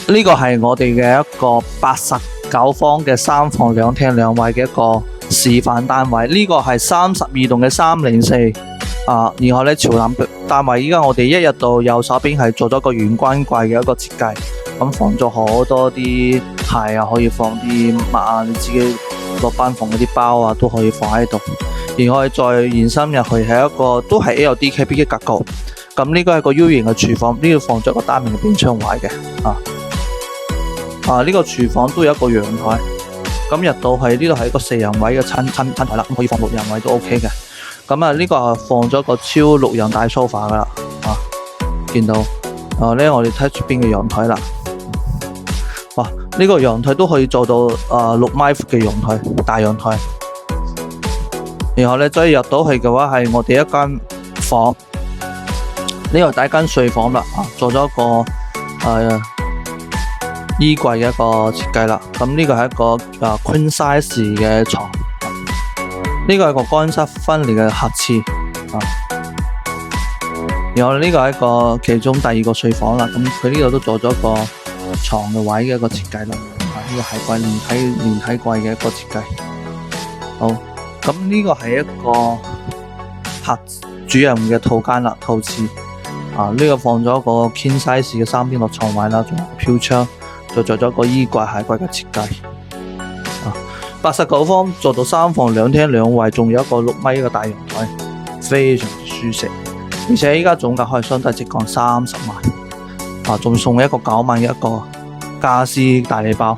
呢個係我哋嘅一個89方嘅3房2廳2衛嘅一個示範單位。呢個係32棟嘅304然後咧朝南單位。依家我哋一入到右手邊係做咗個玄關櫃嘅一個設計，咁放咗好多啲鞋啊，可以放啲襪啊，你自己落班房嗰啲包啊都可以放喺度。然後再延伸入去係一個都係 LDKB 嘅格局。咁呢個係個 U 型嘅廚房，呢度放咗個單面嘅邊窗位嘅呢個廚房都有一個陽台，咁入到去呢度係一個4人位嘅餐台啦，咁可以放6人位都 OK 嘅。咁呢個放咗個超6人大 sofa 噶啦，見到我哋睇出邊嘅陽台啦，哇！呢個陽台都可以做到6米闊嘅陽台，大陽台。然後再入到去嘅話係我哋一間房，呢個第一間睡房啦，做咗一個衣櫃嘅一個設計啦。咁呢個係一個queen size 嘅床，呢個係個乾濕分離嘅客廁然後呢個係一個其中第2個睡房啦。咁佢呢度都做咗個床嘅位嘅一個設計啦。呢個係櫃連體櫃嘅一個設計。好，咁呢個係一個客主人嘅套間啦，套廁呢個放咗個 king size 嘅3邊落床位啦，仲有個飄窗。再做咗個衣櫃鞋櫃嘅設計，89方做到3房2廳2衛，仲有一個6米嘅大陽台，非常之舒適。而且依家總價可以相對直降30萬，仲送一個9萬嘅一個家私大禮包